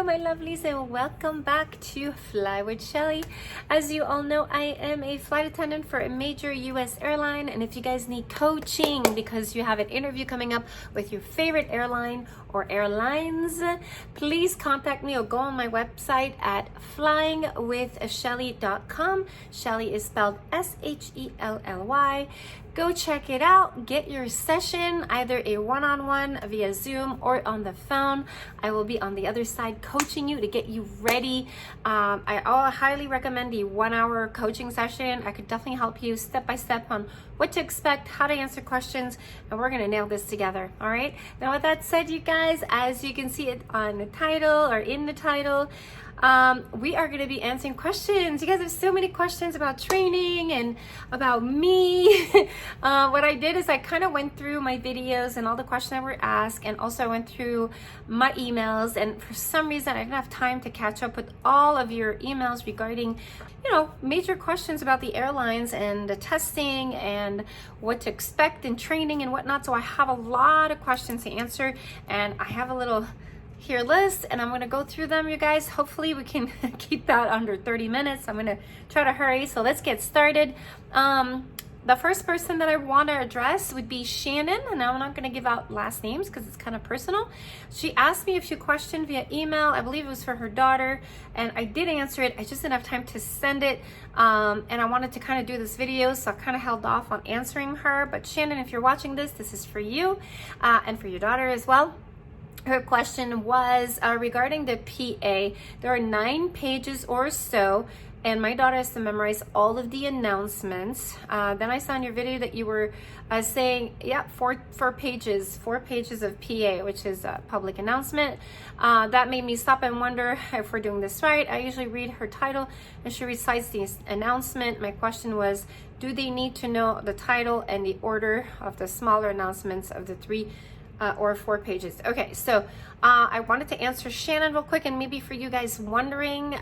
my lovelies, and welcome back to Fly with Shelly. As you all know, I am a flight attendant for a major US airline, and if you guys need coaching because you have an interview coming up with your favorite airline or airlines, please contact me or go on my website at flyingwithshelly.com. Shelly is spelled Shelly. Go check it out. Get your session, either a one-on-one via Zoom or on the phone. I will be on the other side coaching you to get you ready. I highly recommend the 1 hour coaching session. I could definitely help you step by step on what to expect, how to answer questions, and we're gonna nail this together. All right. Now, with that said, you guys, as you can see it on the title or in the title, we are going to be answering questions. You guys have so many questions about training and about me. What I did is I kind of went through my videos and all the questions that were asked, and also I went through my emails, and for some reason I didn't have time to catch up with all of your emails regarding, you know, major questions about the airlines and the testing and what to expect in training and whatnot. So I have a lot of questions to answer, and I have a little here list, and I'm going to go through them, you guys. Hopefully we can keep that under 30 minutes. I'm going to try to hurry, so let's get started. The first person that I want to address would be Shannon, and I'm not going to give out last names because it's kind of personal. She asked me a few questions via email. I believe it was for her daughter, and I did answer it. I just didn't have time to send it, and I wanted to kind of do this video, so I kind of held off on answering her. But Shannon, if you're watching this, this is for you and for your daughter as well. Her question was regarding the PA. There are 9 pages or so, and my daughter has to memorize all of the announcements. Then I saw in your video that you were saying, yeah, four pages of PA, which is a public announcement. That made me stop and wonder if we're doing this right. I usually read her title and she recites the announcement. My question was, do they need to know the title and the order of the smaller announcements of the 3 or 4 pages? Okay, so I wanted to answer Shannon real quick, and maybe for you guys wondering,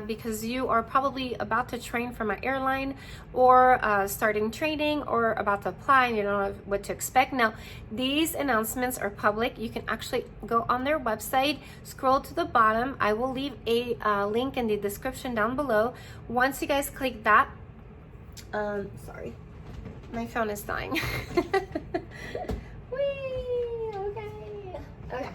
because you are probably about to train for my airline or starting training or about to apply and you don't know what to expect. Now, these announcements are public. You can actually go on their website, scroll to the bottom. I will leave a link in the description down below. Once you guys click that, sorry, my phone is dying. Okay,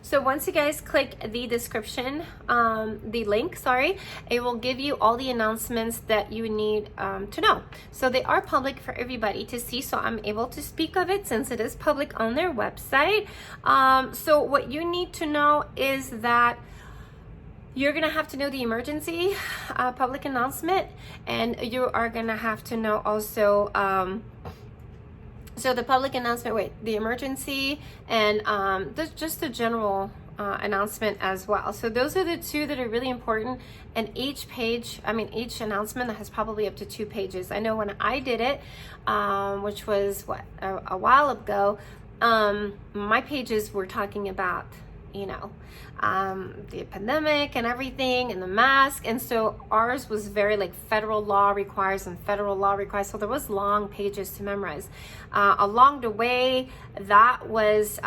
so once you guys click the description, the link, sorry, it will give you all the announcements that you need to know. So they are public for everybody to see, so I'm able to speak of it since it is public on their website. So what you need to know is that you're gonna have to know the emergency public announcement, and you are gonna have to know also so the public announcement, the emergency, and just the general announcement as well. So those are the 2 that are really important. And each page, each announcement has probably up to 2 pages. I know when I did it, which was a while ago, my pages were talking about, you know, the pandemic and everything and the mask, and so ours was very like federal law requires, so there was long pages to memorize. Along the way, that was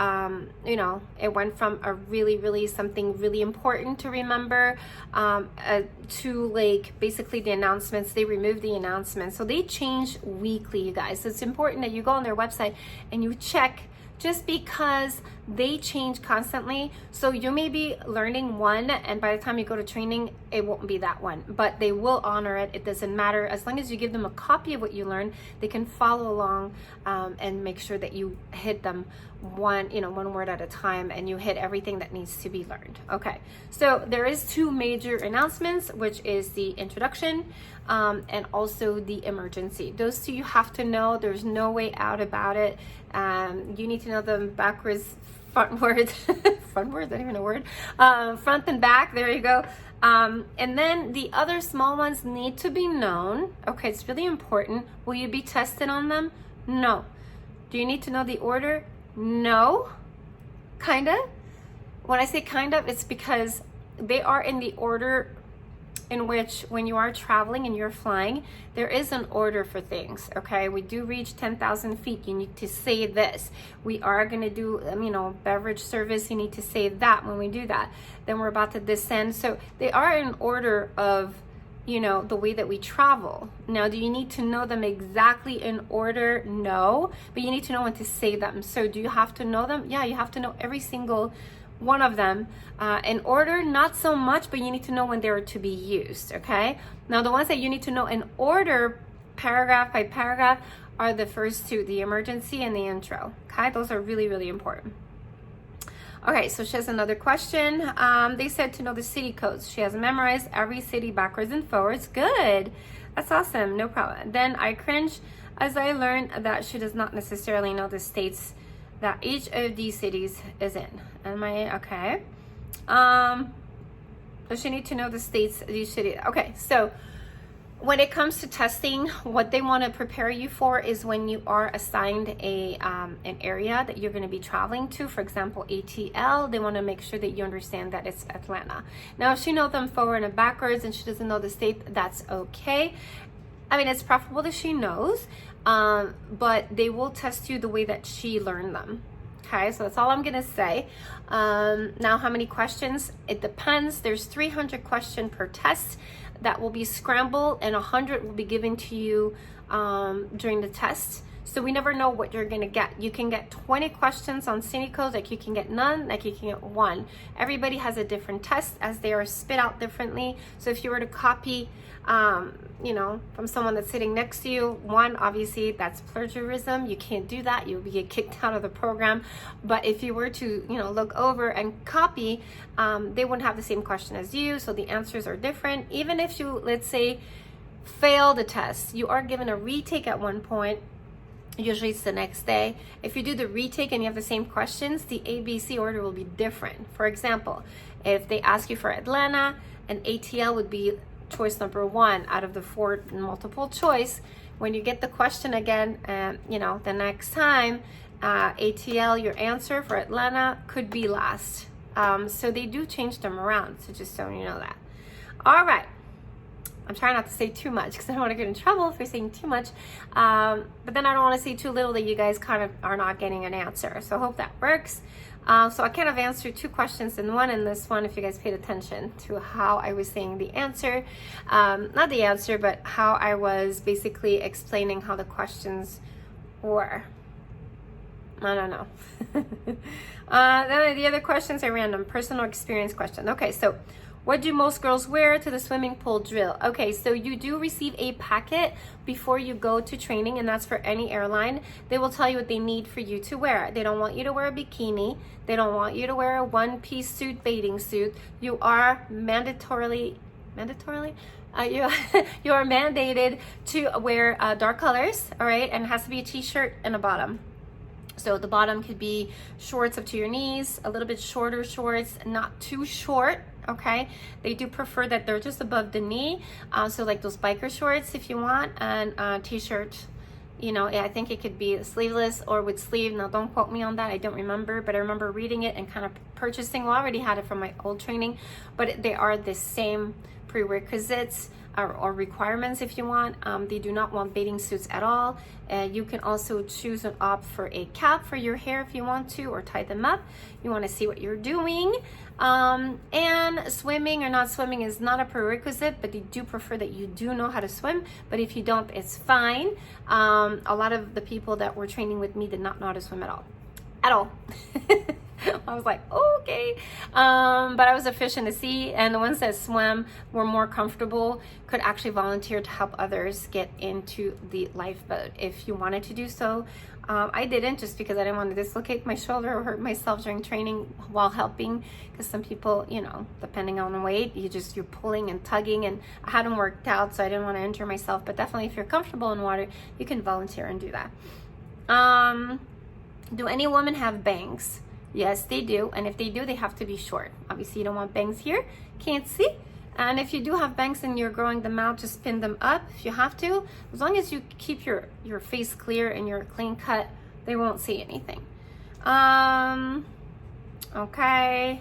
you know, it went from a really something really important to remember to like basically the announcements. They removed the announcements, so they change weekly, you guys. So it's important that you go on their website and you check, just because they change constantly. So you may be learning one, and by the time you go to training, it won't be that one, but they will honor it. It doesn't matter. As long as you give them a copy of what you learned, they can follow along and make sure that you hit them one word at a time, and you hit everything that needs to be learned. Okay, so there is 2 major announcements, which is the introduction and also the emergency. Those 2 you have to know. There's no way out about it. You need to know them backwards, frontwards. Frontwards, not even a word. Front and back, there you go. And then the other small ones need to be known. Okay, it's really important. Will you be tested on them? No. Do you need to know the order? No. Kinda. When I say kind of, it's because they are in the order in which when you are traveling and you're flying, there is an order for things, okay? We do reach 10,000 feet, you need to say this. We are gonna do, beverage service, you need to say that when we do that. Then we're about to descend. So they are in order of, the way that we travel. Now, do you need to know them exactly in order? No, but you need to know when to say them. So do you have to know them? Yeah, you have to know every single one of them in order, not so much, but you need to know when they are to be used, okay? Now, the ones that you need to know in order, paragraph by paragraph, are the first two, the emergency and the intro, okay? Those are really, really important. Okay, so she has another question. They said to know the city codes. She has memorized every city backwards and forwards. Good. That's awesome. No problem. Then I cringe as I learned that she does not necessarily know the states that each of these cities is in. Am I okay? Does she need to know the states of each city? Okay, so when it comes to testing, what they want to prepare you for is when you are assigned an area that you're going to be traveling to. For example, ATL, they want to make sure that you understand that it's Atlanta. Now, if she knows them forward and backwards and she doesn't know the state, that's okay. I mean, it's preferable that she knows, but they will test you the way that she learned them. Okay, so that's all I'm going to say. Now, how many questions? It depends. There's 300 questions per test that will be scrambled, and 100 will be given to you during the test. So we never know what you're gonna get. You can get 20 questions on city codes, like you can get none, like you can get one. Everybody has a different test as they are spit out differently. So if you were to copy, from someone that's sitting next to you, one, obviously that's plagiarism. You can't do that. You'll get kicked out of the program. But if you were to, look over and copy, they wouldn't have the same question as you. So the answers are different. Even if you, let's say, fail the test, you are given a retake at one point. Usually it's the next day. If you do the retake and you have the same questions, the ABC order will be different. For example, if they ask you for Atlanta, and ATL would be choice number 1 out of the 4 multiple choice. When you get the question again, the next time, ATL, your answer for Atlanta could be last. So they do change them around, so just so you know that. All right. I'm trying not to say too much because I don't want to get in trouble for saying too much. But then I don't want to say too little that you guys kind of are not getting an answer. So I hope that works. So I kind of answered 2 questions in one in this one if you guys paid attention to how I was saying the answer. Not the answer, but how I was basically explaining how the questions were. I don't know. Then the other questions are random. Personal experience question. Okay, so what do most girls wear to the swimming pool drill? Okay, so you do receive a packet before you go to training, and that's for any airline. They will tell you what they need for you to wear. They don't want you to wear a bikini. They don't want you to wear a one-piece suit, bathing suit. You are mandatorily, you are mandated to wear dark colors, all right? And it has to be a t-shirt and a bottom. So the bottom could be shorts up to your knees, a little bit shorter shorts, not too short, okay? They do prefer that they're just above the knee. So like those biker shorts if you want, and t-shirt, I think it could be sleeveless or with sleeve. Now don't quote me on that, I don't remember, but I remember reading it and kind of purchasing. Well, I already had it from my old training, but they are the same prerequisites or requirements if you want. They do not want bathing suits at all. You can also choose and opt for a cap for your hair if you want to, or tie them up. You want to see what you're doing. And swimming or not swimming is not a prerequisite, but they do prefer that you do know how to swim. But if you don't, it's fine. A lot of the people that were training with me did not know how to swim at all. I was like, okay. But I was a fish in the sea, and the ones that swam were more comfortable, could actually volunteer to help others get into the lifeboat if you wanted to do so. I didn't, just because I didn't want to dislocate my shoulder or hurt myself during training while helping, because some people, depending on the weight, you're pulling and tugging, and I hadn't worked out, so I didn't want to injure myself. But definitely if you're comfortable in water, you can volunteer and do that. Do any women have bangs? Yes, they do. And if they do, they have to be short. Obviously, you don't want bangs here. Can't see. And if you do have bangs and you're growing them out, just pin them up if you have to. As long as you keep your face clear and you're clean cut, they won't see anything. Okay.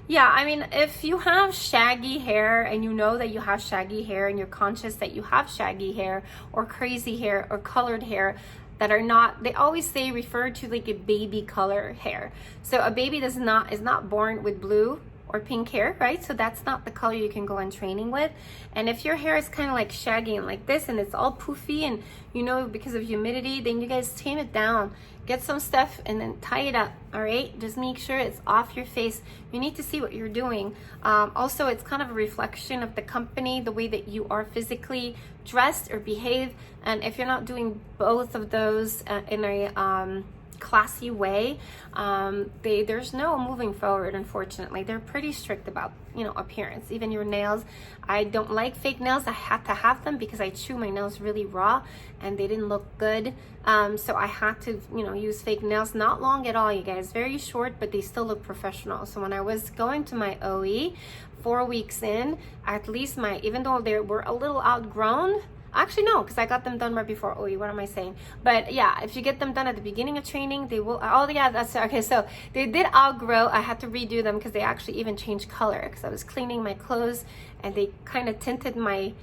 Yeah, I mean, if you have shaggy hair and you know that you have shaggy hair and you're conscious that you have shaggy hair or crazy hair or colored hair that are not, they always say refer to like a baby color hair. So a baby is not born with blue or pink hair, right? So that's not the color you can go on training with. And if your hair is kind of like shaggy and like this and it's all poofy and you know because of humidity, then you guys tame it down, get some stuff and then tie it up. All right, just make sure it's off your face. You need to see what you're doing. Also, it's kind of a reflection of the company, the way that you are physically dressed or behave. And if you're not doing both of those in a classy way, there's no moving forward. Unfortunately, they're pretty strict about, you know, appearance. Even your nails, I don't like fake nails. I had to have them because I chew my nails really raw and they didn't look good, so I had to, you know, use fake nails. Not long at all, you guys, very short, but they still look professional. So when I was going to my OE 4 weeks in, at least even though they were a little outgrown, actually no, because I got them done right before OE. What am I saying? But yeah, if you get them done at the beginning of training, they will, oh yeah, that's okay. So they did outgrow. I had to redo them because they actually even changed color because I was cleaning my clothes and they kind of tinted my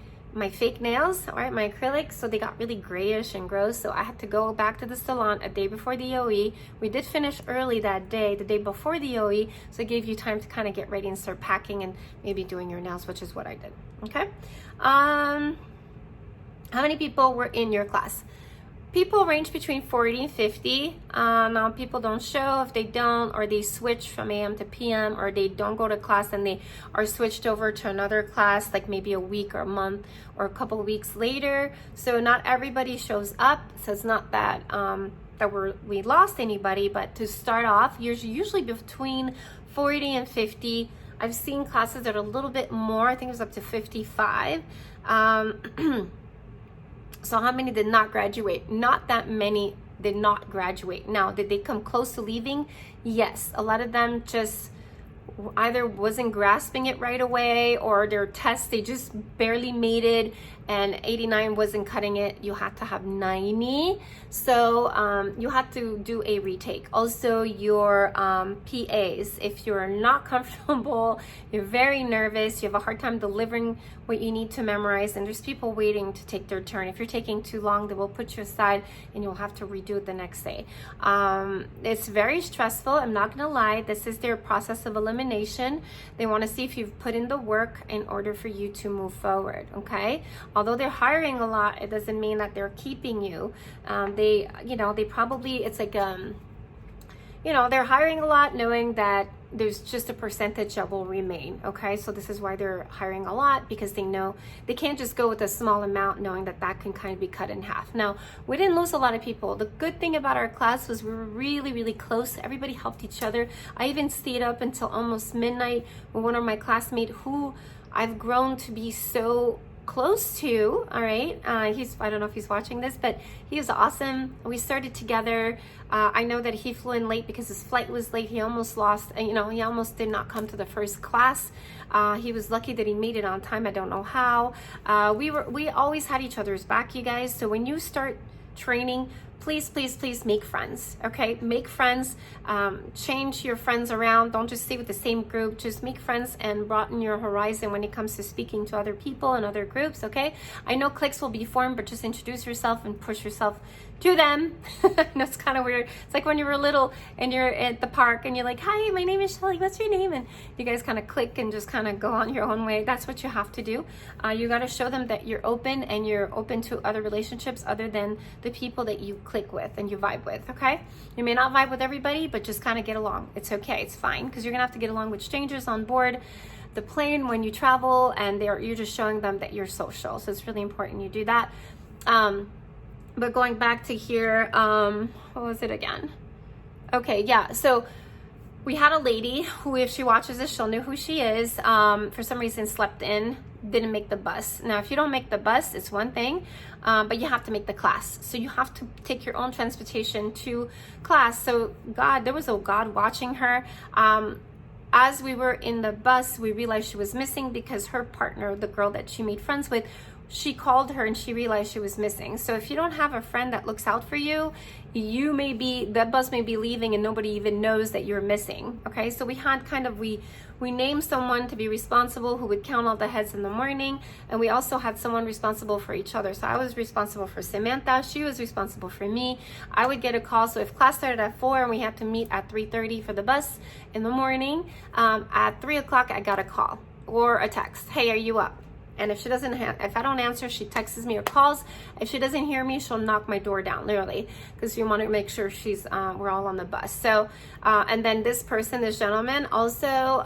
fake nails, all right, my acrylic, so they got really grayish and gross. So I had to go back to the salon a day before the OE. We did finish early that day, the day before the OE, so it gave you time to kind of get ready and start packing and maybe doing your nails, which is what I did. Okay. How many people were in your class? People range between 40 and 50. Now people don't show if they don't, or they switch from AM to PM, or they don't go to class and they are switched over to another class like maybe a week or a month or a couple of weeks later. So not everybody shows up. So it's not that we lost anybody, but to start off, you're usually between 40 and 50. I've seen classes that are a little bit more. I think it was up to 55. So how many did not graduate? Not that many did not graduate. Now, did they come close to leaving? Yes. A lot of them just either wasn't grasping it right away, or their tests, they just barely made it, and 89 wasn't cutting it. You had to have 90. So you had to do a retake. Also, your PAs, if you're not comfortable, you're very nervous, you have a hard time delivering what you need to memorize, and there's people waiting to take their turn. If you're taking too long, they will put you aside and you'll have to redo it the next day. It's very stressful. I'm not gonna lie. This is their process of elimination. They want to see if you've put in the work in order for you to move forward. Okay. Although they're hiring a lot, it doesn't mean that they're keeping you. They probably, it's like, they're hiring a lot knowing that there's just a percentage that will remain. Okay. So this is why they're hiring a lot, because they know they can't just go with a small amount knowing that that can kind of be cut in half. Now, we didn't lose a lot of people. The good thing about our class was we were really, really close. Everybody helped each other. I even stayed up until almost midnight with one of my classmates who I've grown to be so close to. All right. I don't know if he's watching this, but he was awesome. We started together. I know that he flew in late because his flight was late. He almost lost, he almost did not come to the first class. He was lucky that he made it on time. I don't know how. We always had each other's back, you guys. So when you start training, please, please, please make friends. Okay, make friends. Change your friends around. Don't just stay with the same group. Just make friends and broaden your horizon when it comes to speaking to other people and other groups. Okay, I know cliques will be formed, but just introduce yourself and push yourself to them. That's kind of weird. It's like when you were little and you're at the park and you're like, hi, my name is Shelly, what's your name? And you guys kind of click and just kind of go on your own way. That's what you have to do. You got to show them that you're open, and you're open to other relationships other than the people that you click with and you vibe with. Okay, you may not vibe with everybody, but just kind of get along. It's okay, it's fine, because you're gonna have to get along with strangers on board the plane when you travel, and you're just showing them that you're social. So it's really important you do that. But going back to here, what was it again? Okay, yeah, so we had a lady who, if she watches this, she'll know who she is. For some reason slept in, didn't make the bus. Now, if you don't make the bus, it's one thing, but you have to make the class. So you have to take your own transportation to class. So there was a God watching her. As we were in the bus, we realized she was missing because her partner, the girl that she made friends with, she called her and she realized she was missing. So if you don't have a friend that looks out for you, that bus may be leaving and nobody even knows that you're missing. Okay, so we had we named someone to be responsible who would count all the heads in the morning, and we also had someone responsible for each other. So I was responsible for Samantha, she was responsible for me. I would get a call, so if class started at 4 and we had to meet at 3:30 for the bus in the morning, at 3 o'clock I got a call or a text, hey, are you up? And if if I don't answer, she texts me or calls. If she doesn't hear me, she'll knock my door down, literally, because we want to make sure we're all on the bus. So, and then this gentleman, also,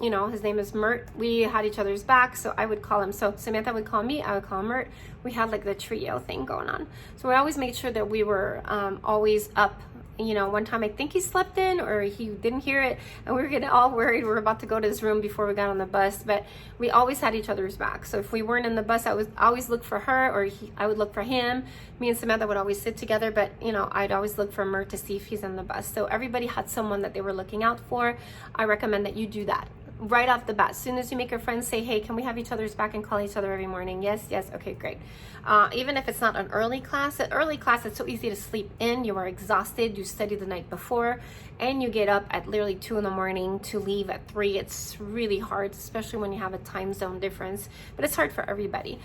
his name is Mert. We had each other's back, so I would call him. So Samantha would call me, I would call Mert. We had like the trio thing going on. So we always made sure that we were always up. One time I think he slept in or he didn't hear it, and we were getting all worried. We were about to go to his room before we got on the bus, but we always had each other's back. So if we weren't in the bus, I would always look for her, or I would look for him. Me and Samantha would always sit together, but I'd always look for Mert to see if he's in the bus. So everybody had someone that they were looking out for. I recommend that you do that right off the bat. As soon as you make your friends, say, hey, can we have each other's back and call each other every morning? Yes, okay, great. Even if it's not an early class, it's so easy to sleep in. You are exhausted, you studied the night before, and you get up at literally 2 in the morning to leave at 3. It's really hard, especially when you have a time zone difference, but it's hard for everybody.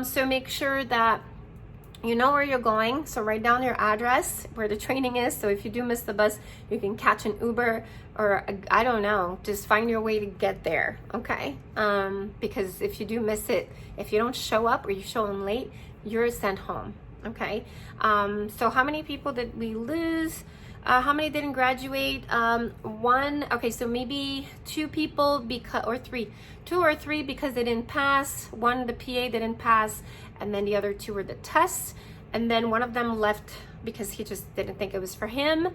So make sure that you know where you're going. So write down your address, where the training is. So if you do miss the bus, you can catch an Uber, or I don't know, just find your way to get there, okay? Because if you do miss it, if you don't show up or you show them late, you're sent home, okay? So how many people did we lose? How many didn't graduate? One. Okay, so maybe 2 people or 3. 2 or 3 because they didn't pass. One, the PA didn't pass, and then the other 2 were the tests. And then one of them left because he just didn't think it was for him.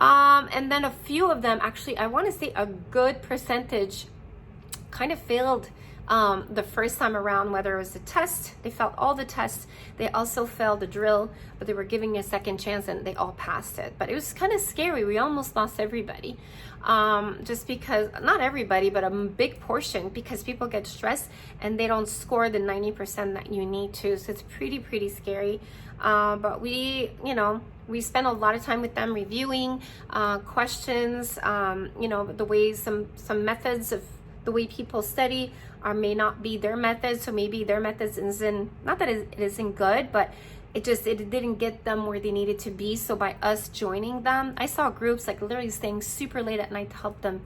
And then a few of them, actually, I want to say a good percentage, kind of failed the first time around, whether it was the test, they failed all the tests, they also failed the drill, but they were giving a second chance and they all passed it. But it was kind of scary. We almost lost everybody, just because, not everybody, but a big portion, because people get stressed and they don't score the 90% that you need to. So it's pretty scary. But we spent a lot of time with them reviewing questions, the ways, some methods of the way people study may not be their methods. So maybe their methods isn't, not that it isn't good, but it didn't get them where they needed to be. So by us joining them, I saw groups like literally staying super late at night to help them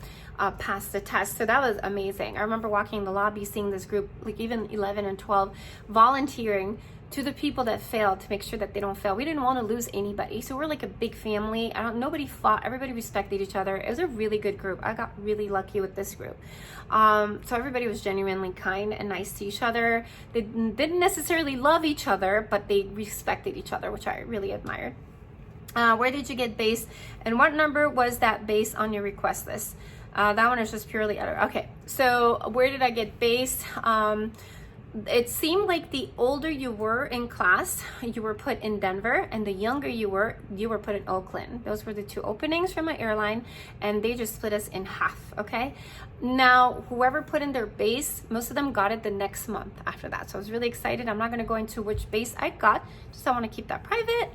pass the test. So that was amazing. I remember walking in the lobby, seeing this group, like even 11 and 12, volunteering to the people that failed to make sure that they don't fail. We didn't want to lose anybody. So we're like a big family. Nobody fought. Everybody respected each other. It was a really good group. I got really lucky with this group. So everybody was genuinely kind and nice to each other. They didn't necessarily love each other, but they respected each other, which I really admired. Where did you get base? And what number was that base on your request list? That one is just purely other. Okay, so where did I get base? It seemed like the older you were in class, you were put in Denver, and the younger you were put in Oakland. Those were the 2 openings for my airline, and they just split us in half, okay? Now, whoever put in their base, most of them got it the next month after that. So I was really excited. I'm not gonna go into which base I got, just I wanna keep that private,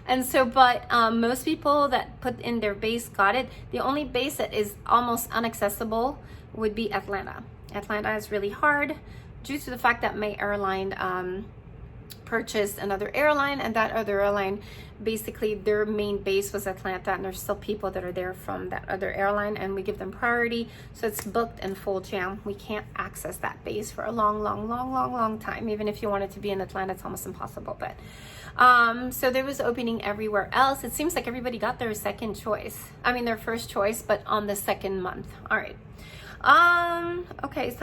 And so, but most people that put in their base got it. The only base that is almost inaccessible would be Atlanta. Atlanta is really hard due to the fact that my airline purchased another airline, and that other airline, basically their main base was Atlanta, and there's still people that are there from that other airline, and we give them priority, so it's booked and full jam. We can't access that base for a long time. Even if you wanted to be in Atlanta, it's almost impossible. But so there was opening everywhere else. It seems like everybody got their their first choice, but on the second month. All right. Okay,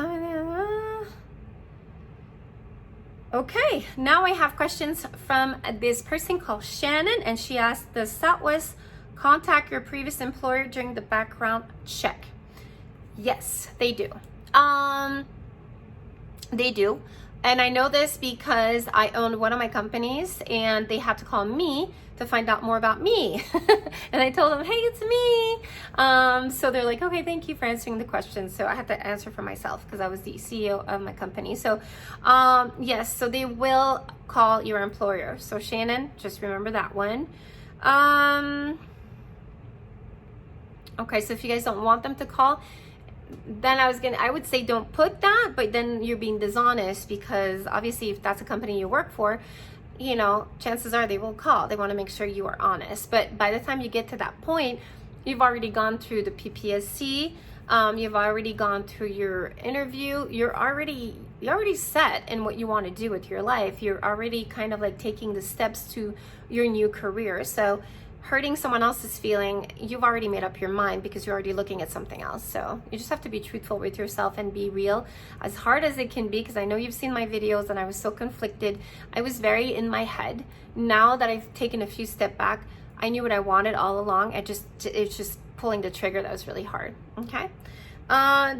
okay, now I have questions from this person called Shannon, and she asked, does Southwest contact your previous employer during the background check? Yes, they do. They do. And I know this because I owned one of my companies and they had to call me to find out more about me. And I told them, hey, it's me. So they're like, okay, thank you for answering the question. So I had to answer for myself because I was the CEO of my company. So yes, so they will call your employer. So Shannon, just remember that one. Okay, so if you guys don't want them to call, then I would say don't put that, but then you're being dishonest, because obviously if that's a company you work for, you know, chances are they will call. They want to make sure you are honest. But by the time you get to that point, you've already gone through the PPSC, you've already gone through your interview, you're already set in what you want to do with your life. You're already kind of like taking the steps to your new career. So hurting someone else's feeling, you've already made up your mind because you're already looking at something else. So you just have to be truthful with yourself and be real, as hard as it can be, because I know you've seen my videos and I was so conflicted. I was very in my head. Now that I've taken a few steps back, I knew what I wanted all along. It's just pulling the trigger that was really hard. Okay.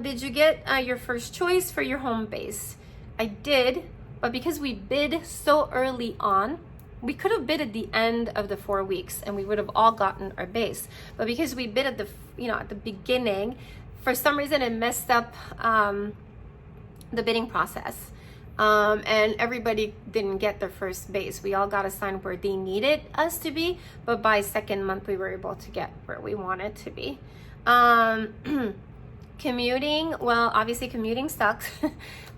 Did you get your first choice for your home base? I did, but because we bid so early on, we could have bid at the end of the 4 weeks and we would have all gotten our base. But because we bid at the beginning, for some reason it messed up the bidding process. And everybody didn't get their first base. We all got assigned where they needed us to be, but by second month we were able to get where we wanted to be. Commuting, well, obviously commuting sucks.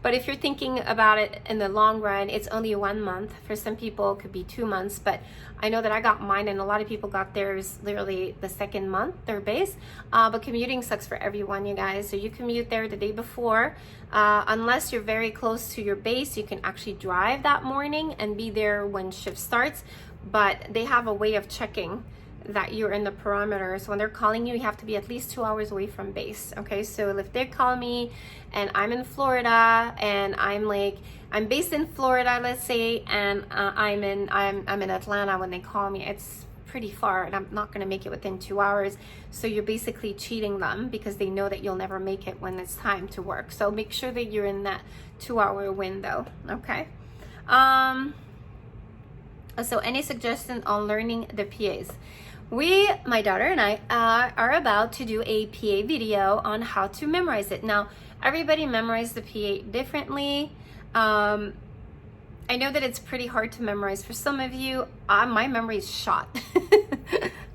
But if you're thinking about it in the long run, it's only 1 month. For some people, it could be 2 months. But I know that I got mine, and a lot of people got theirs literally the second month, their base. But commuting sucks for everyone, you guys. So you commute there the day before. Unless you're very close to your base, you can actually drive that morning and be there when shift starts. But they have a way of checking that you're in the parameters. When they're calling you, you have to be at least 2 hours away from base. Okay, so if they call me and I'm in Florida and I'm based in Florida, let's say, and I'm in Atlanta when they call me, it's pretty far and I'm not going to make it within 2 hours. So you're basically cheating them because they know that you'll never make it when it's time to work. So make sure that you're in that 2 hour window. Okay. So any suggestion on learning the PAs? My daughter and I are about to do a PA video on how to memorize it. Now, everybody memorizes the PA differently. I know that it's pretty hard to memorize for some of you. My memory is shot.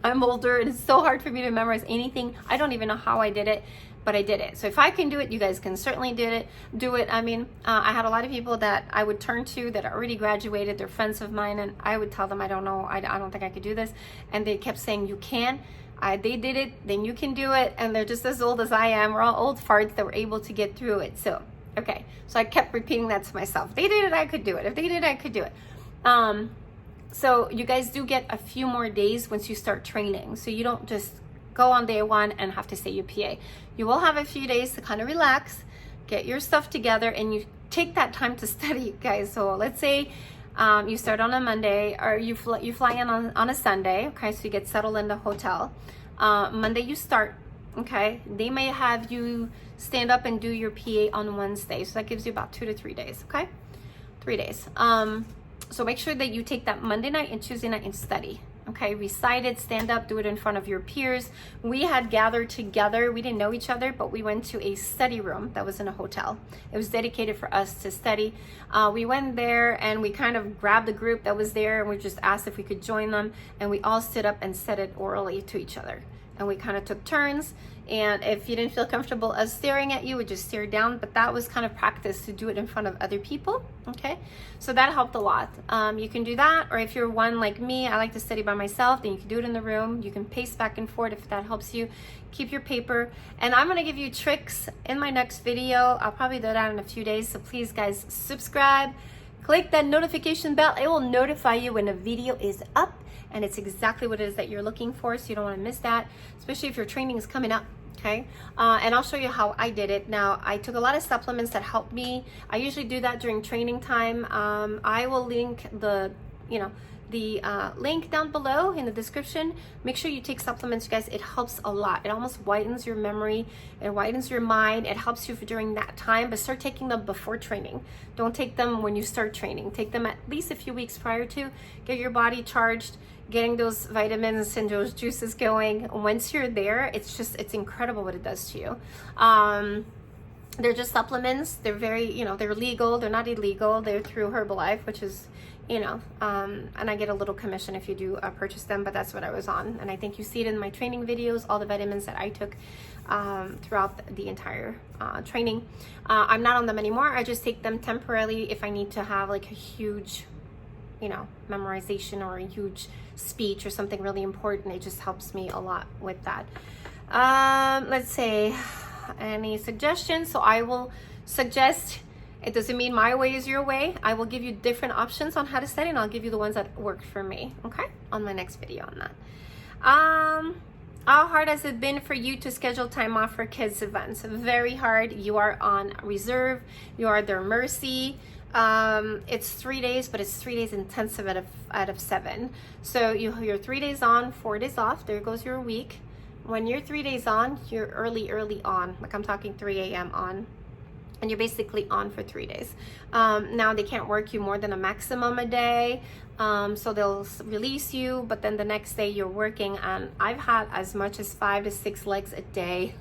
I'm older and it's so hard for me to memorize anything. I don't even know how I did it, but I did it. So if I can do it, you guys can certainly do it. I mean, I had a lot of people that I would turn to that already graduated. They're friends of mine, and I would tell them, I don't know, I don't think I could do this. And they kept saying, you can. They did it, then you can do it. And they're just as old as I am. We're all old farts that were able to get through it. So, okay. So I kept repeating that to myself. If they did it, I could do it. If they did it, I could do it. So you guys do get a few more days once you start training. So you don't just go on day one and have to say your PA. You will have a few days to kind of relax, get your stuff together, and you take that time to study, guys. So let's say you start on a Monday, or you fly in on a Sunday, okay? So you get settled in the hotel. Monday you start, okay? They may have you stand up and do your PA on Wednesday. So that gives you about 2 to 3 days, okay? 3 days. So make sure that you take that Monday night and Tuesday night and study. Okay, recite it, stand up, do it in front of your peers. We had gathered together. We didn't know each other, but we went to a study room that was in a hotel. It was dedicated for us to study. We went there and we kind of grabbed the group that was there and we just asked if we could join them. And we all stood up and said it orally to each other. And we kind of took turns. And if you didn't feel comfortable us staring at you, we just stare down. But that was kind of practice to do it in front of other people. Okay, so that helped a lot. You can do that, or if you're one like me, I like to study by myself, then you can do it in the room. You can pace back and forth if that helps you. Keep your paper. And I'm going to give you tricks in my next video. I'll probably do that in a few days. So please, guys, subscribe. Click that notification bell. It will notify you when a video is up. And it's exactly what it is that you're looking for, so you don't want to miss that, especially if your training is coming up, okay? And I'll show you how I did it. Now, I took a lot of supplements that helped me. I usually do that during training time. I will link the the link down below in the description. Make sure you take supplements, you guys. It helps a lot. It almost whitens your memory. It whitens your mind. It helps you for during that time, but start taking them before training. Don't take them when you start training. Take them at least a few weeks prior to. Get your body charged, getting those vitamins and those juices going. Once you're there, it's incredible what it does to you. They're just supplements. They're very, they're legal. They're not illegal. They're through Herbalife, which is, and I get a little commission if you do purchase them, but that's what I was on. And I think you see it in my training videos, all the vitamins that I took throughout the entire training. I'm not on them anymore. I just take them temporarily if I need to have like a huge, memorization or a huge speech or something really important. It just helps me a lot with that. Let's say, any suggestions? So I will suggest, it doesn't mean my way is your way. I will give you different options on how to study, and I'll give you the ones that work for me, okay, on my next video on that. How hard has it been for you to schedule time off for kids events? Very hard. You are on reserve. You are at their mercy. It's 3 days, but it's 3 days intensive out of 7. So you're 3 days on, 4 days off. There goes your week. When you're 3 days on, you're early on. Like I'm talking 3 a.m. on. And you're basically on for 3 days. Now they can't work you more than a maximum a day. So they'll release you, but then the next day you're working. And I've had as much as 5 to 6 legs a day.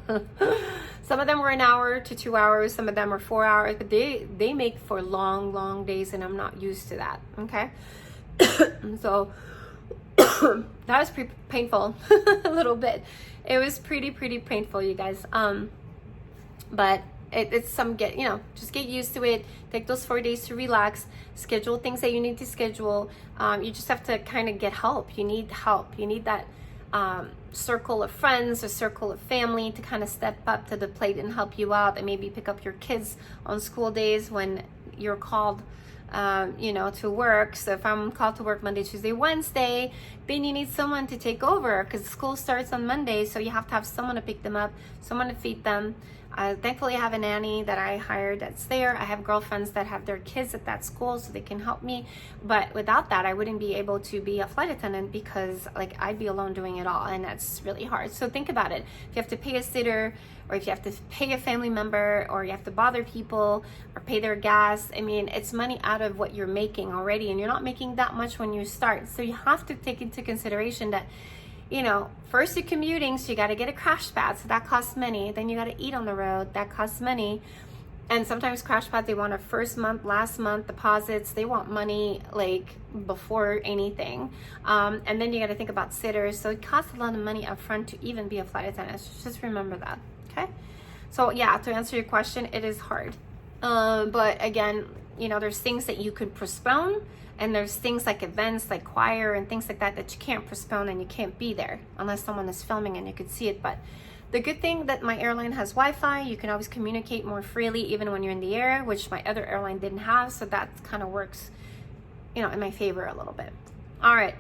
Some of them were an hour to 2 hours. Some of them are 4 hours, but they make for long days, and I'm not used to that. Okay. So that was pretty painful. A little bit. It was pretty painful, you guys. But it's some just get used to it. Take those 4 days to relax, schedule things that you need to schedule. You just have to kind of get help. You need help. You need that circle of friends or circle of family to kind of step up to the plate and help you out, and maybe pick up your kids on school days when you're called to work. So if I'm called to work Monday, Tuesday, Wednesday, then you need someone to take over because school starts on Monday. So you have to have someone to pick them up, someone to feed them. Thankfully, I have a nanny that I hired that's there. I have girlfriends that have their kids at that school, so they can help me. But without that, I wouldn't be able to be a flight attendant because I'd be alone doing it all, and that's really hard. So think about it. If you have to pay a sitter, or if you have to pay a family member, or you have to bother people or pay their gas, I mean, it's money out of what you're making already, and you're not making that much when you start. So you have to take into consideration that first you're commuting, so you got to get a crash pad, so that costs money. Then you got to eat on the road, that costs money. And sometimes crash pads, they want a first month, last month deposits. They want money before anything. And then you got to think about sitters. So it costs a lot of money up front to even be a flight attendant. So just remember that, okay? So yeah, to answer your question, it is hard. But again, there's things that you could postpone. And there's things like events like choir and things like that you can't postpone, and you can't be there unless someone is filming and you could see it. But the good thing that my airline has Wi-Fi, you can always communicate more freely even when you're in the air, which my other airline didn't have. So that kind of works, in my favor a little bit. All right.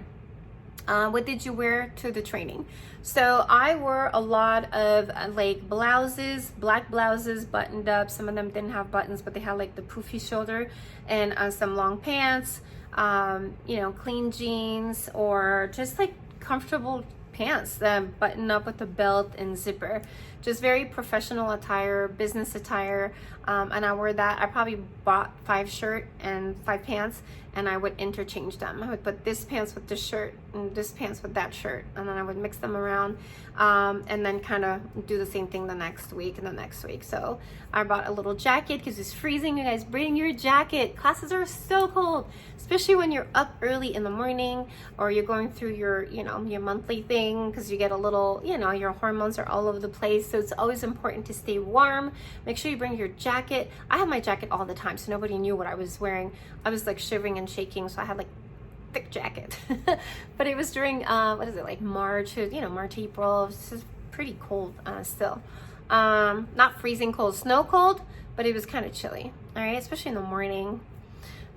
What did you wear to the training? So I wore a lot of blouses, black blouses, buttoned up. Some of them didn't have buttons, but they had the poofy shoulder, and some long pants, clean jeans, or just comfortable pants that button up with a belt and zipper. Just very professional attire, business attire. And I wore that. I probably bought 5 shirts and 5 pants, and I would interchange them. I would put this pants with this shirt and this pants with that shirt, and then I would mix them around, and then kind of do the same thing the next week and the next week. So I bought a little jacket because it's freezing. You guys, bring your jacket. Classes are so cold, especially when you're up early in the morning, or you're going through your your monthly thing, because you get a little, your hormones are all over the place. So it's always important to stay warm. Make sure you bring your jacket. I have my jacket all the time, so nobody knew what I was wearing. I was shivering and shaking, so I had thick jacket. But it was during March, March, April. It's just pretty cold still. Not freezing cold, snow cold, but it was kind of chilly. All right, especially in the morning.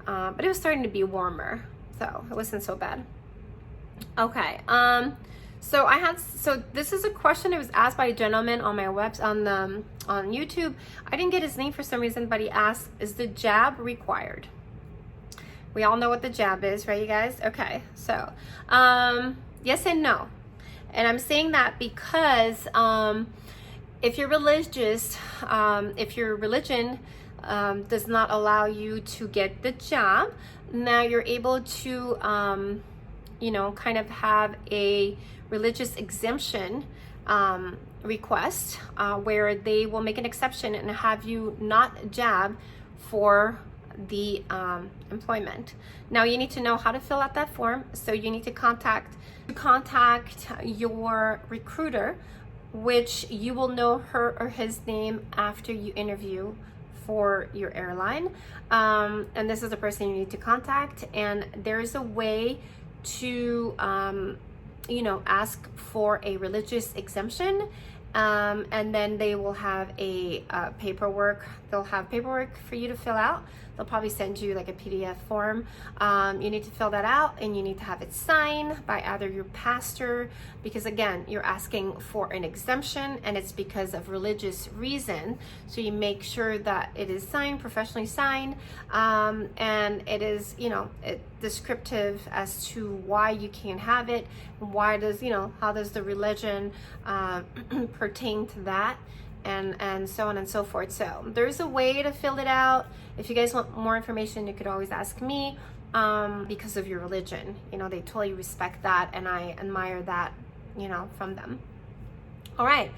But it was starting to be warmer, so it wasn't so bad. Okay. So this is a question that was asked by a gentleman on my on YouTube. I didn't get his name for some reason, but he asked, is the jab required? We all know what the jab is, right, you guys? Okay, so yes and no. And I'm saying that because if you're religious, if your religion does not allow you to get the jab, now you're able to, you know, kind of have a religious exemption request where they will make an exception and have you not jab for the employment. Now you need to know how to fill out that form, so you need to contact your recruiter, which you will know her or his name after you interview for your airline, and this is the person you need to contact. And there's a way to you know, ask for a religious exemption, and then they will have a paperwork. They'll have paperwork for you to fill out. They'll probably send you like a PDF form. You need to fill that out, and you need to have it signed by either your pastor, because again, you're asking for an exemption and it's because of religious reason. So you make sure that it is signed, professionally signed, and it is, you know, descriptive as to why you can't have it, why does, you know, how does the religion pertain to that, and so on and so forth. So there's a way to fill it out. If you guys want more information, you could always ask me, because of your religion. You know, they totally respect that, and I admire that, you know, from them. All right.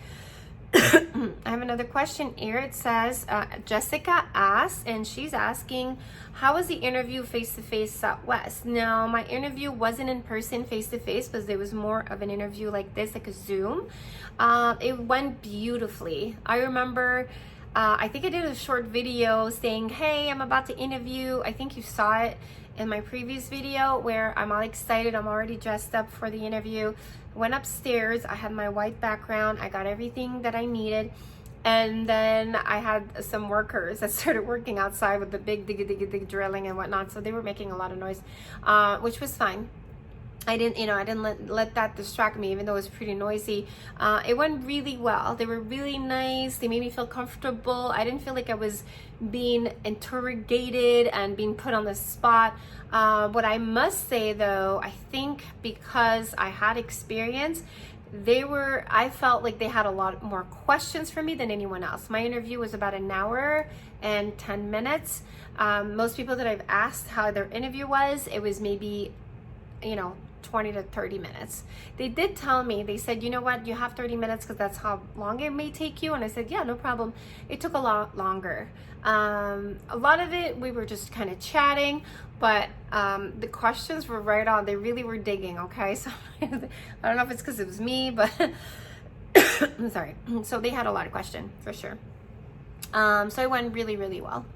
I have another question here. It says, Jessica asked, and she's asking, how was the interview face-to-face Southwest? Now, my interview wasn't in person face-to-face, because it was more of an interview like this, like a Zoom. It went beautifully. I remember, I think I did a short video saying, hey, I'm about to interview. I think you saw it in my previous video where I'm all excited. I'm already dressed up for the interview. Went upstairs. I had my white background. I got everything that I needed. And then I had some workers that started working outside with the big dig drilling and whatnot. So they were making a lot of noise, which was fine. I didn't let that distract me, even though it was pretty noisy. It went really well. They were really nice. They made me feel comfortable. I didn't feel like I was being interrogated and being put on the spot. What I must say though, I think because I had experience, I felt like they had a lot more questions for me than anyone else. My interview was about an hour and 10 minutes. Most people that I've asked how their interview was, it was maybe, you know, 20 to 30 minutes. They did tell me, they said, you know what, you have 30 minutes because that's how long it may take you. And I said, yeah, no problem. It took a lot longer. A lot of it, we were just kind of chatting, but the questions were right on. They really were digging, okay? So I don't know if it's because it was me, but I'm sorry. So they had a lot of questions for sure. So it went really, really well.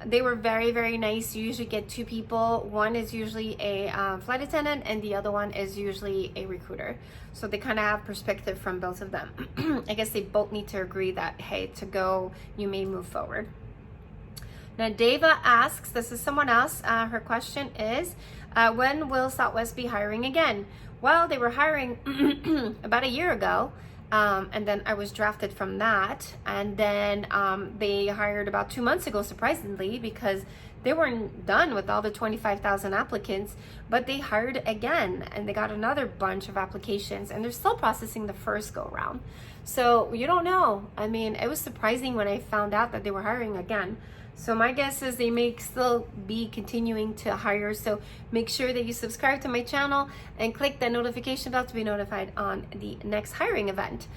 They were very, very nice. You usually get two people. One is usually a flight attendant, and the other one is usually a recruiter. So they kind of have perspective from both of them. I guess they both need to agree that, hey, to go, you may move forward. Now, Deva asks, this is someone else. Her question is, when will Southwest be hiring again? Well, they were hiring about a year ago. And then I was drafted from that. And then they hired about 2 months ago, surprisingly, because they weren't done with all the 25,000 applicants, but they hired again and they got another bunch of applications, and they're still processing the first go round. So you don't know. I mean, it was surprising when I found out that they were hiring again. So my guess is they may still be continuing to hire. So make sure that you subscribe to my channel and click the notification bell to be notified on the next hiring event,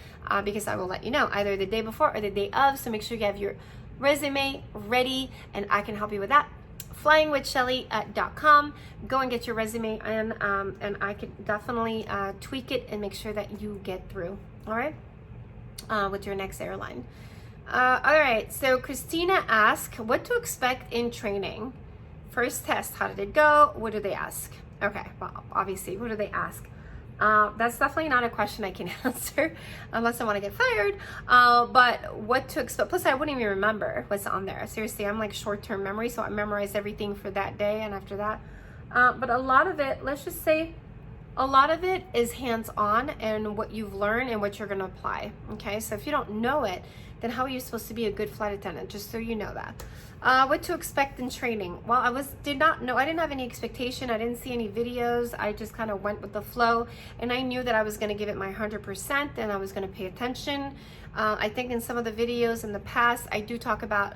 because I will let you know either the day before or the day of. So make sure you have your resume ready and I can help you with that. flyingwithshelly.com. Go and get your resume and I can definitely tweak it and make sure that you get through, all right, with your next airline. All right, so Christina asked, what to expect in training? First test, how did it go? What do they ask? Okay, well, obviously, what do they ask? That's definitely not a question I can answer unless I want to get fired. But what to expect, plus I wouldn't even remember what's on there. Seriously, I'm like short-term memory, so I memorize everything for that day and after that. But a lot of it, let's just say, a lot of it is hands-on and what you've learned and what you're going to apply. Okay, so if you don't know it, then how are you supposed to be a good flight attendant? Just so you know that. What to expect in training? Well, I didn't have any expectation. I didn't see any videos. I just kind of went with the flow, and I knew that I was going to give it my 100% and I was going to pay attention. I think in some of the videos in the past, I do talk about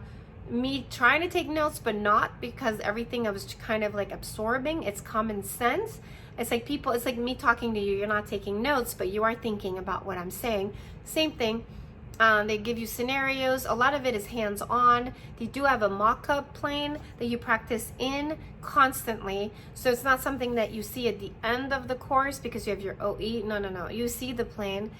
me trying to take notes, but not because everything I was kind of like absorbing. It's common sense. It's like me talking to you. You're not taking notes, but you are thinking about what I'm saying. Same thing. They give you scenarios. A lot of it is hands-on. They do have a mock-up plane that you practice in constantly. So it's not something that you see at the end of the course because you have your OE. No. You see the plane.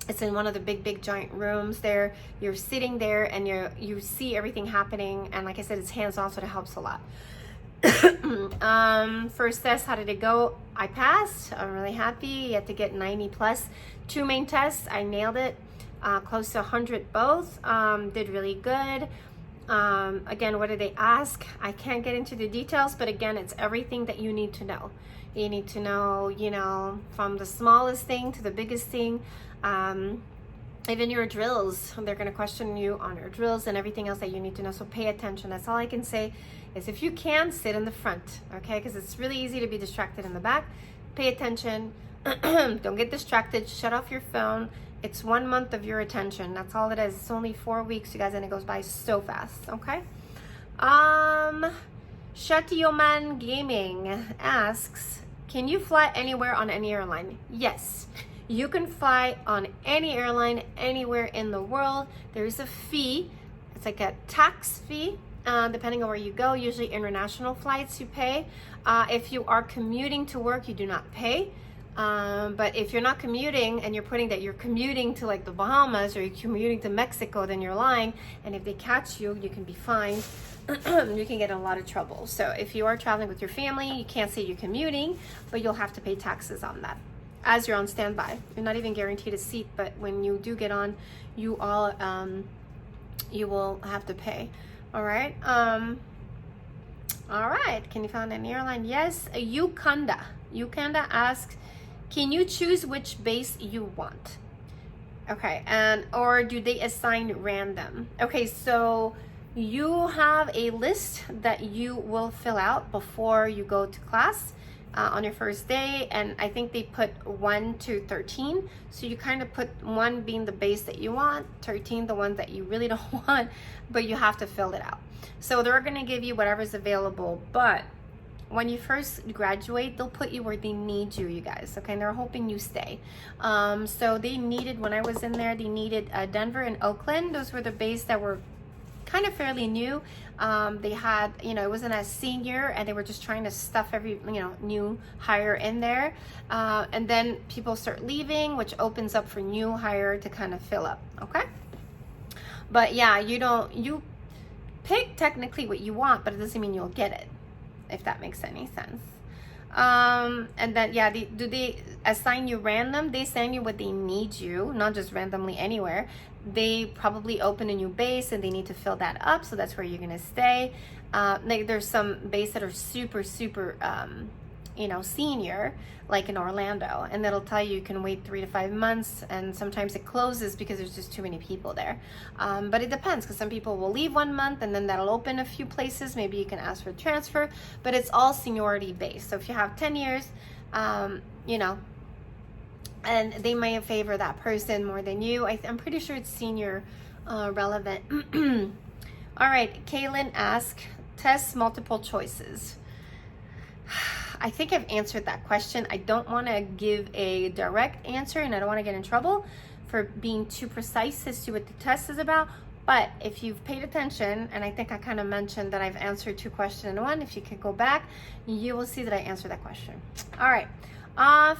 It's in one of the big giant rooms there. You're sitting there and you see everything happening. And like I said, it's hands-on, so it helps a lot. First test, how did it go? I passed. I'm really happy. You had to get 90 plus. 2 main tests, I nailed it. Close to 100 both. Did really good. Again, what did they ask? I can't get into the details, but again, it's everything that you need to know. You need to know, from the smallest thing to the biggest thing. Even your drills, they're going to question you on your drills and everything else that you need to know. So pay attention. That's all I can say is if you can, sit in the front, okay? Because it's really easy to be distracted in the back. Pay attention. Don't get distracted. Shut off your phone. It's 1 month of your attention. That's all it is. It's only 4 weeks, you guys, and it goes by so fast, okay? Shatioman Gaming asks, can you fly anywhere on any airline? Yes. You can fly on any airline anywhere in the world. There is a fee. It's like a tax fee, depending on where you go. Usually international flights you pay. If you are commuting to work, you do not pay. But if you're not commuting and you're putting that you're commuting to like the Bahamas or you're commuting to Mexico, then you're lying. And if they catch you, you can be fined. You can get in a lot of trouble. So if you are traveling with your family, you can't say you're commuting, but you'll have to pay taxes on that as you're on standby. You're not even guaranteed a seat, but when you do get on, you will have to pay. All right. All right. Can you find an airline? Yes. Ukanda asks, can you choose which base you want? Okay. Or do they assign random? Okay. So you have a list that you will fill out before you go to class. On your first day, and I think they put 1 to 13, so you kind of put 1 being the base that you want, 13 the ones that you really don't want, but you have to fill it out. So they're going to give you whatever's available, but when you first graduate, they'll put you where they need you, you guys, okay? And they're hoping you stay. So they needed, when I was in there, they needed Denver and Oakland. Those were the base that were kind of fairly new. They had, it wasn't as senior, and they were just trying to stuff every, new hire in there. And then people start leaving, which opens up for new hire to kind of fill up, okay? But yeah, you pick technically what you want, but it doesn't mean you'll get it, if that makes any sense. And then, yeah, do they assign you random? They assign you what they need you, not just randomly anywhere. They probably open a new base and they need to fill that up, so that's where you're gonna stay. There's some bases that are super senior, like in Orlando, and that'll tell you can wait 3 to 5 months, and sometimes it closes because there's just too many people there. But it depends, because some people will leave 1 month and then that'll open a few places. Maybe you can ask for transfer, but it's all seniority based. So if you have 10 years, and they may favor that person more than you. I'm pretty sure it's senior relevant. All right, Kaylin asks, test multiple choices. I think I've answered that question. I don't want to give a direct answer, and I don't want to get in trouble for being too precise as to what the test is about. But if you've paid attention, and I think I kind of mentioned that I've answered 2 questions in 1, if you could go back, you will see that I answered that question. All right.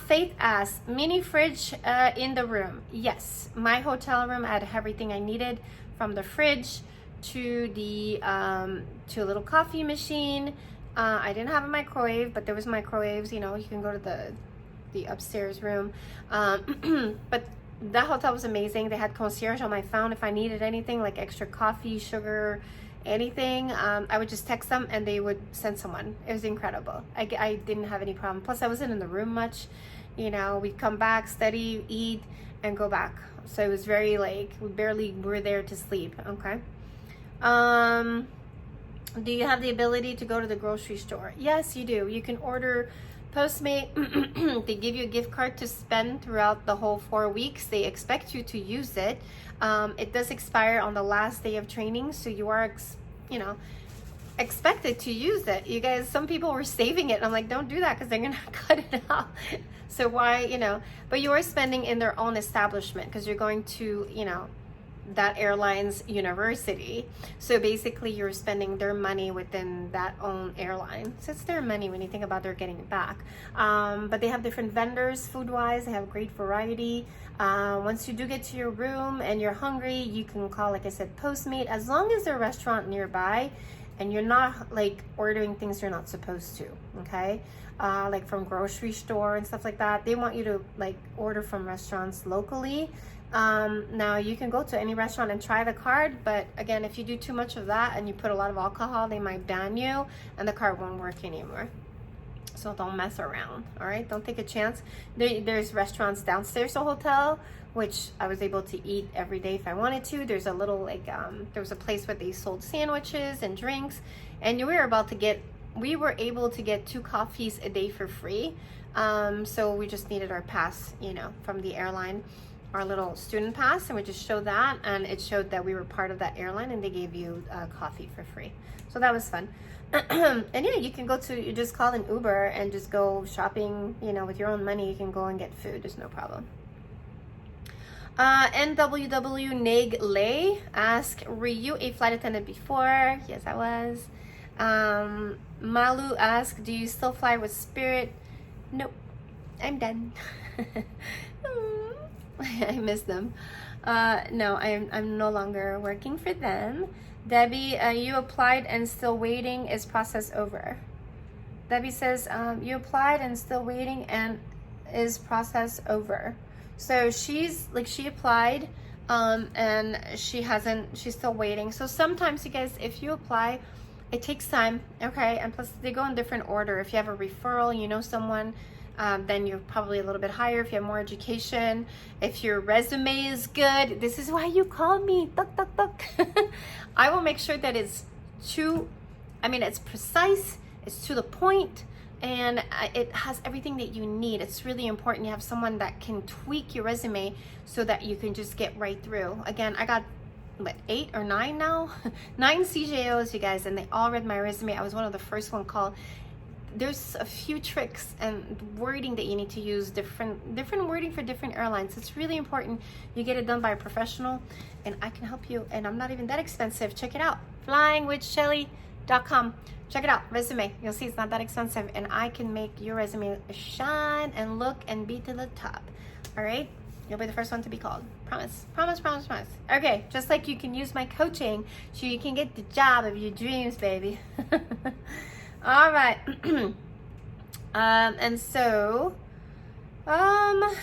Faith asks, mini fridge in the room. Yes, my hotel room had everything I needed, from the fridge to the to a little coffee machine. I didn't have a microwave, but there was microwaves. You can go to the upstairs room. But that hotel was amazing. They had concierge on my phone. If I needed anything like extra coffee, sugar, anything, I would just text them and they would send someone. It was incredible. I didn't have any problem. Plus I wasn't in the room much. We'd come back, study, eat, and go back So it was very like, we barely were there to sleep. Okay. Do you have the ability to go to the grocery store? Yes, you do. You can order Postmate. They give you a gift card to spend throughout the whole 4 weeks. They expect you to use it. It does expire on the last day of training, so you are, expected to use it. You guys, some people were saving it. I'm like, don't do that because they're gonna cut it out. So why, but you are spending in their own establishment because you're going to, that airline's university. So basically you're spending their money within that own airline. So it's their money when you think about they're getting it back. But they have different vendors food wise. They have great variety. Once you do get to your room and you're hungry, you can call, like I said, Postmate, as long as there's a restaurant nearby and you're not like ordering things you're not supposed to. Okay. Like from grocery store and stuff like that. They want you to like order from restaurants locally. Now you can go to any restaurant and try the card, but again, if you do too much of that and you put a lot of alcohol, they might ban you and the card won't work anymore. So don't mess around. All right. Don't take a chance. There's restaurants downstairs the hotel, which I was able to eat every day if I wanted to. There's a little like, there was a place where they sold sandwiches and drinks, and we were able to get 2 coffees a day for free. So we just needed our pass, from the airline, our little student pass, and we just showed that, and it showed that we were part of that airline, and they gave you coffee for free. So that was fun. And yeah, you can you just call an Uber and just go shopping, with your own money. You can go and get food. There's no problem. NWW Neg Lay asked, were you a flight attendant before? Yes, I was. Malu asked, do you still fly with Spirit? Nope, I'm done. I miss them. No, I'm no longer working for them. Debbie, you applied and still waiting. Is process over? Debbie says, you applied and still waiting, and is process over? So she applied, and she's still waiting. So sometimes, you guys, if you apply, it takes time, okay? And plus they go in different order. If you have a referral, someone, then you're probably a little bit higher. If you have more education, if your resume is good, this is why you call me. Duck, duck, duck. I will make sure that it's precise, it's to the point, and it has everything that you need. It's really important you have someone that can tweak your resume so that you can just get right through. Again, I got 8 or 9 now? 9 CJOs, you guys, and they all read my resume. I was one of the first one called. There's a few tricks and wording that you need to use, different wording for different airlines. It's really important you get it done by a professional, and I can help you, and I'm not even that expensive. Check it out, flyingwithshelly.com. Check it out, resume. You'll see it's not that expensive, and I can make your resume shine and look and be to the top. All right, you'll be the first one to be called. Promise, promise, promise, promise. Okay, just like you can use my coaching so you can get the job of your dreams, baby. All right. And so,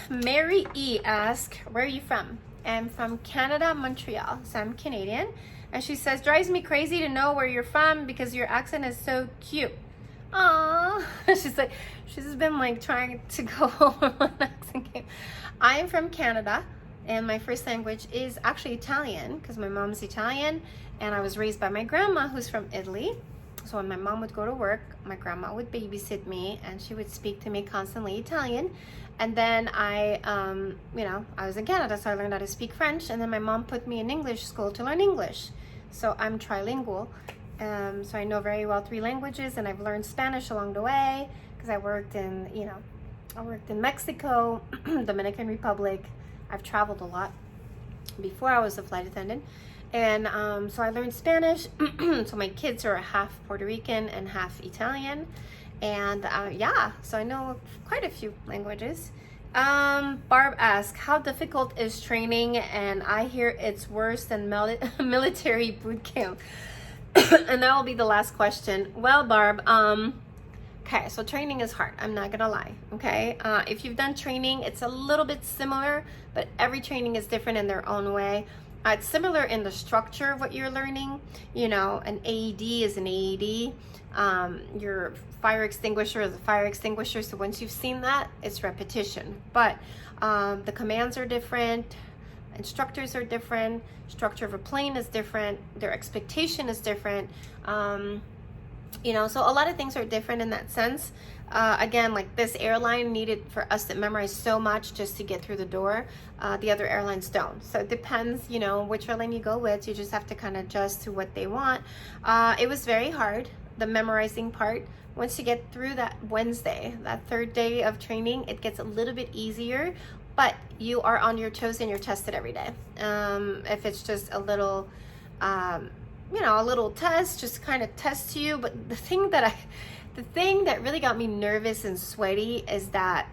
Mary E asked, where are you from? I'm from Canada, Montreal. So I'm Canadian. And she says, drives me crazy to know where you're from because your accent is so cute. Aww. She's like, she's been like trying to go over one accent game. I am from Canada, and my first language is actually Italian because my mom's Italian, and I was raised by my grandma who's from Italy. So when my mom would go to work, my grandma would babysit me, and she would speak to me constantly Italian. And then I was in Canada, so I learned how to speak French. And then my mom put me in English school to learn English. So I'm trilingual. So I know very well 3 languages, and I've learned Spanish along the way because I worked in Mexico, Dominican Republic. I've traveled a lot before I was a flight attendant. And so I learned Spanish. So my kids are half Puerto Rican and half Italian. And so I know quite a few languages. Barb asked, how difficult is training? And I hear it's worse than military boot camp. And that will be the last question. Well, Barb, okay, so training is hard. I'm not gonna lie, okay? If you've done training, it's a little bit similar, but every training is different in their own way. It's similar in the structure of what you're learning. An AED is an AED. Your fire extinguisher is a fire extinguisher. So once you've seen that, it's repetition. But the commands are different. instructors are different, structure of a plane is different, their expectation is different. You know, so a lot of things are different in that sense. Again, like this airline needed for us to memorize so much just to get through the door. The other airlines don't. So it depends, you know, which airline you go with. You just have to kind of adjust to what they want. It was very hard, the memorizing part. Once you get through that Wednesday, that third day of training, it gets a little bit easier, but you are on your toes and you're tested every day. If it's just a little, you know, a little test, just kind of test you. But the thing that really got me nervous and sweaty is that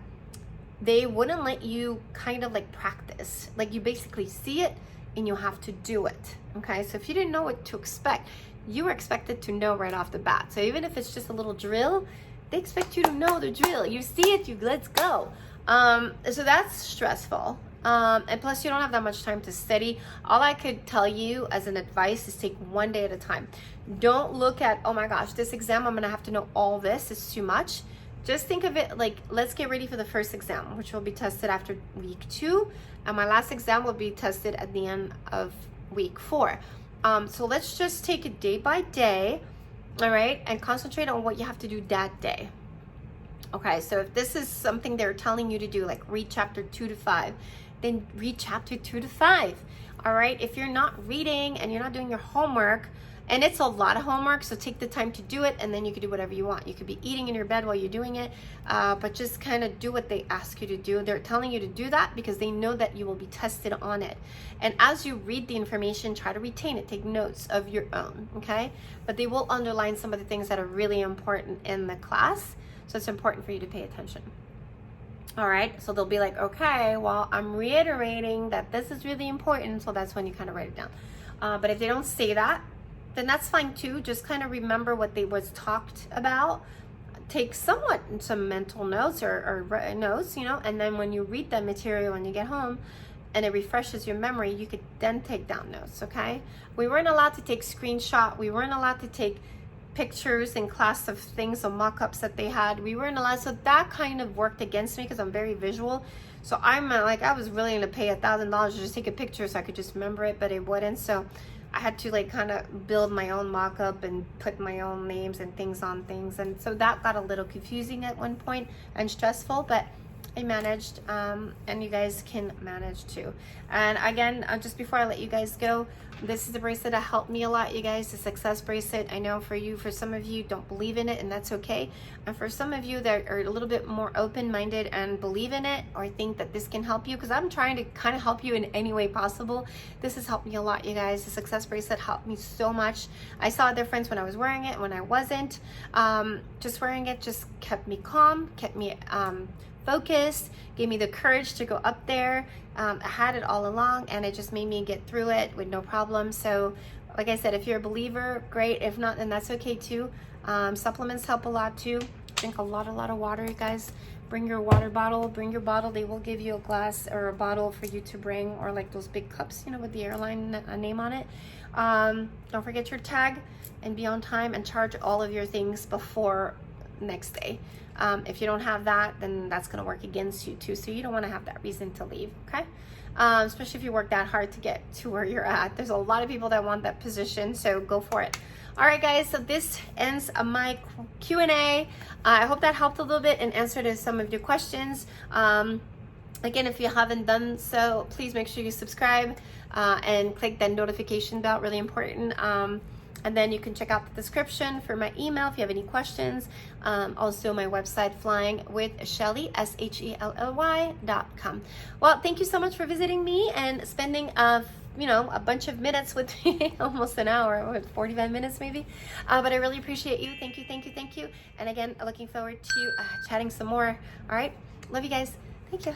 they wouldn't let you kind of like practice. Like you basically see it and you have to do it. Okay, so if you didn't know what to expect, you were expected to know right off the bat. So even if it's just a little drill, they expect you to know the drill. You see it, let's go. So that's stressful. And plus you don't have that much time to study. All I could tell you as an advice is take one day at a time. Don't look at, oh my gosh, this exam, I'm gonna have to know all this, it's too much. Just think of it like, let's get ready for the first exam, which will be tested after week 2. And my last exam will be tested at the end of week 4. So let's just take it day by day, all right? And concentrate on what you have to do that day. Okay, so if this is something they're telling you to do, like read chapter 2 to 5, then read chapter 2 to 5, all right? If you're not reading and you're not doing your homework, and it's a lot of homework, so take the time to do it, and then you can do whatever you want. You could be eating in your bed while you're doing it, but just kind of do what they ask you to do. They're telling you to do that because they know that you will be tested on it. And as you read the information, try to retain it. Take notes of your own, okay? But they will underline some of the things that are really important in the class, so it's important for you to pay attention. All right, so they'll be like, okay, well, I'm reiterating that this is really important, so that's when you kind of write it down. But if they don't say that, then that's fine too. Just kind of remember what they was talked about. Take somewhat some mental notes or notes, you know, and then when you read that material when you get home and it refreshes your memory, you could then take down notes, okay? We weren't allowed to take screenshot. We weren't allowed to take pictures in class of things or mock-ups that they had. We weren't allowed, so that kind of worked against me because I'm very visual. So I'm like, I was willing to pay $1,000 to just take a picture so I could just remember it, but it wouldn't. So I had to like kind of build my own mock-up and put my own names and things on things. And so that got a little confusing at one point and stressful, but I managed, and you guys can manage too. And again, just before I let you guys go, this is the bracelet that helped me a lot, you guys, the success bracelet. I know for some of you don't believe in it, and that's okay. And for some of you that are a little bit more open-minded and believe in it or think that this can help you, because I'm trying to kind of help you in any way possible. This has helped me a lot, you guys. The success bracelet helped me so much. I saw a difference when I was wearing it and when I wasn't. Just wearing it just kept me calm, kept me focused, gave me the courage to go up there. I had it all along, and it just made me get through it with no problem. So like I said, if you're a believer, great. If not, then that's okay too. Supplements help a lot too. Drink a lot of water, you guys. Bring your water bottle, bring your bottle. They will give you a glass or a bottle for you to bring, or like those big cups, you know, with the airline name on it. Don't forget your tag and be on time, and charge all of your things before next day. If you don't have that, then that's going to work against you too. So you don't want to have that reason to leave, okay? Especially if you work that hard to get to where you're at. There's a lot of people that want that position, so go for it. All right, guys, so this ends my Q&A. I hope that helped a little bit and answered some of your questions. Again, if you haven't done so, please make sure you subscribe and click that notification bell, really important. And then you can check out the description for my email if you have any questions. Also my website, flyingwithshelly, SHELLY.com. Well, thank you so much for visiting me and spending a bunch of minutes with me, almost an hour, 45 minutes maybe. But I really appreciate you. Thank you. And again, looking forward to chatting some more. All right. Love you guys. Thank you.